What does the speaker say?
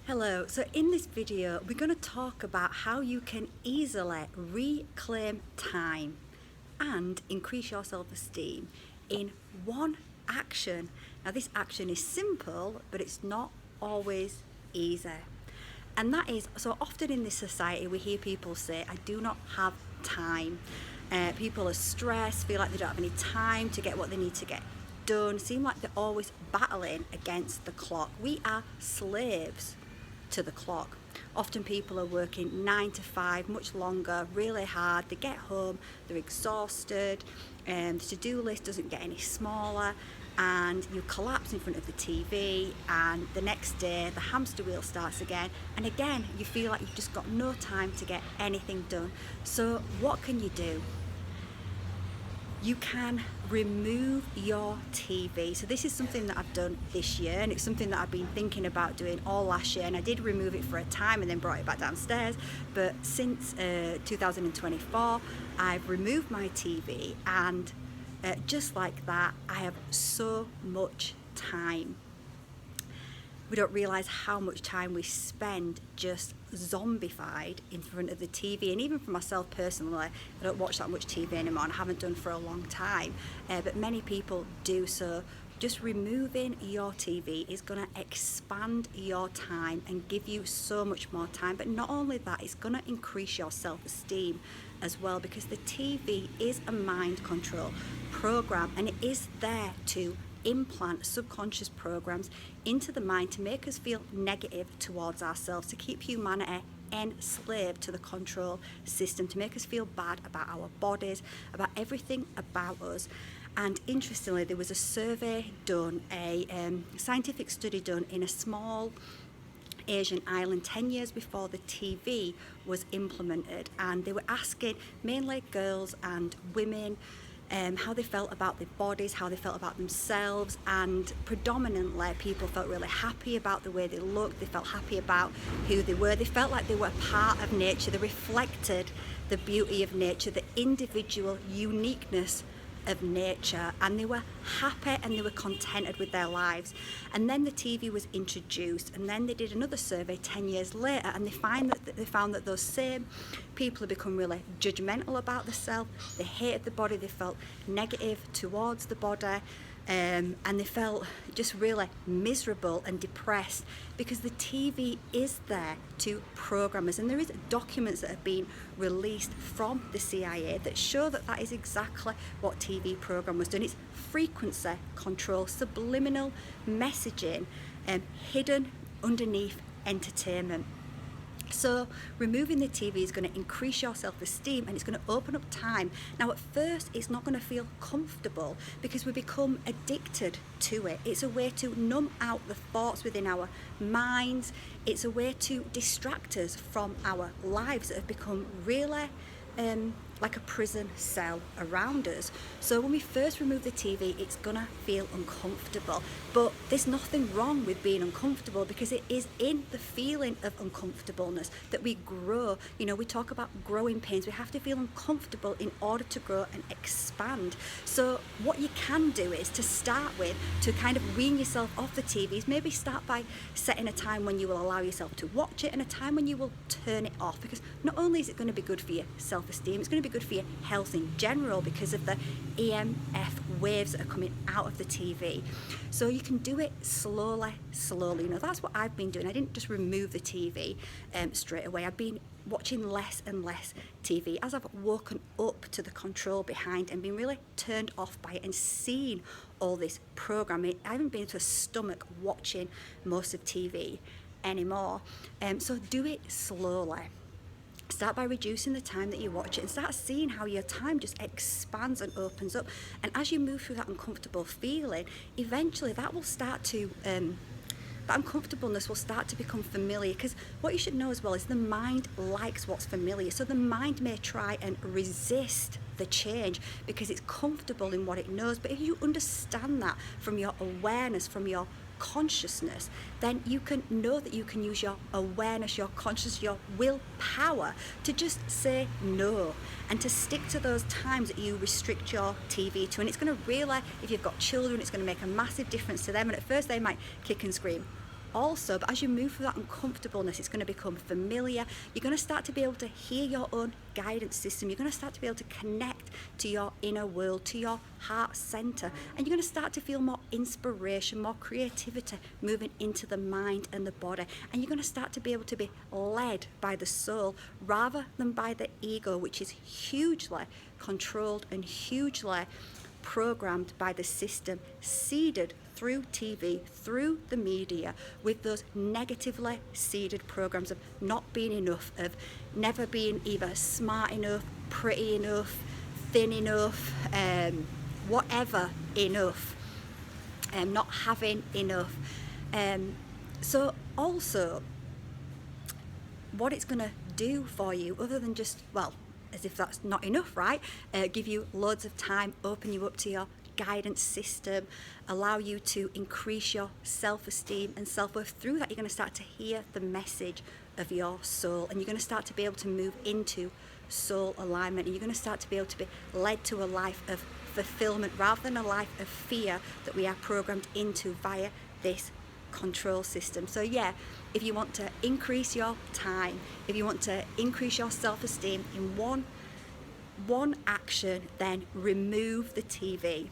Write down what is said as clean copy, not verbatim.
Hello, so in this video we're going to talk about how you can easily reclaim time and increase your self-esteem in one action. Now this action is simple, but it's not always easy. And that is, so often in this society we hear people say, I do not have time. People are stressed, feel like they don't have any time to get what they need to get done, seem like they're always battling against the clock. We are slaves to the clock. Often people are working 9 to 5, much longer, really hard. They get home, they're exhausted, the to-do list doesn't get any smaller, and you collapse in front of the TV, and the next day the hamster wheel starts again, and again you feel like you've just got no time to get anything done. So what can you do? You can remove your TV. So this is something that I've done this year, and it's something that I've been thinking about doing all last year, and I did remove it for a time and then brought it back downstairs. But since 2024 I've removed my TV, and just like that I have so much time. We don't realise how much time we spend just zombified in front of the TV. And even for myself personally, I don't watch that much TV anymore, and I haven't done for a long time, but many people do. So just removing your TV is going to expand your time and give you so much more time. But not only that, it's going to increase your self-esteem as well, because the TV is a mind control program, and it is there to implant subconscious programs into the mind to make us feel negative towards ourselves, to keep humanity enslaved to the control system, to make us feel bad about our bodies, about everything about us. And interestingly, there was a survey done, a scientific study done in a small Asian island 10 years before the TV was implemented, and they were asking mainly girls and women how they felt about their bodies, how they felt about themselves, and predominantly people felt really happy about the way they looked. They felt happy about who they were. They felt like they were part of nature. They reflected the beauty of nature, the individual uniqueness of nature, and they were happy and they were contented with their lives. And then the TV was introduced, and then they did another survey 10 years later, and they found that those same people had become really judgmental about themselves. They hated the body, they felt negative towards the body, and they felt just really miserable and depressed, because the TV is there to program us. And there is documents that have been released from the CIA that show that that is exactly what TV program was doing. It's frequency control, subliminal messaging, hidden underneath entertainment. So removing the TV is going to increase your self-esteem, and it's going to open up time. Now at first it's not going to feel comfortable because we become addicted to it. It's a way to numb out the thoughts within our minds. It's a way to distract us from our lives that have become really like a prison cell around us. So when we first remove the TV, it's gonna feel uncomfortable, but there's nothing wrong with being uncomfortable, because it is in the feeling of uncomfortableness that we grow. You know, we talk about growing pains. We have to feel uncomfortable in order to grow and expand. So what you can do is to start with, to kind of wean yourself off the TVs, maybe start by setting a time when you will allow yourself to watch it, and a time when you will turn it off, because not only is it going to be good for your self-esteem, it's going to be good for your health in general because of the EMF waves that are coming out of the TV. So you can do it slowly. You know, that's what I've been doing. I didn't just remove the TV straight away. I've been watching less and less TV as I've woken up to the control behind and been really turned off by it and seen all this programming. I haven't been able to stomach watching most of TV anymore. So do it slowly. Start by reducing the time that you watch it, and start seeing how your time just expands and opens up. And as you move through that uncomfortable feeling, eventually that will start to that uncomfortableness will start to become familiar, because what you should know as well is the mind likes what's familiar. So the mind may try and resist the change because it's comfortable in what it knows, but if you understand that from your awareness, from your consciousness, then you can know that you can use your awareness, your consciousness, your willpower to just say no, and to stick to those times that you restrict your TV to. And it's going to really, if you've got children, it's going to make a massive difference to them. And at first they might kick and scream, also, but as you move through that uncomfortableness, it's going to become familiar. You're going to start to be able to hear your own guidance system. You're going to start to be able to connect to your inner world, to your heart center, and you're going to start to feel more inspiration, more creativity moving into the mind and the body, and you're going to start to be able to be led by the soul rather than by the ego, which is hugely controlled and hugely programmed by the system, seeded through TV, through the media, with those negatively seeded programs of not being enough, of never being either smart enough, pretty enough, thin enough, whatever enough, not having enough. So also, what it's going to do for you, other than just, well, as if that's not enough, right? Give you loads of time, open you up to your guidance system, allow you to increase your self-esteem and self-worth. Through that, you're going to start to hear the message of your soul, and you're going to start to be able to move into soul alignment, and you're going to start to be able to be led to a life of fulfillment rather than a life of fear that we are programmed into via this control system. So yeah, if you want to increase your time, if you want to increase your self-esteem in one action, then remove the TV.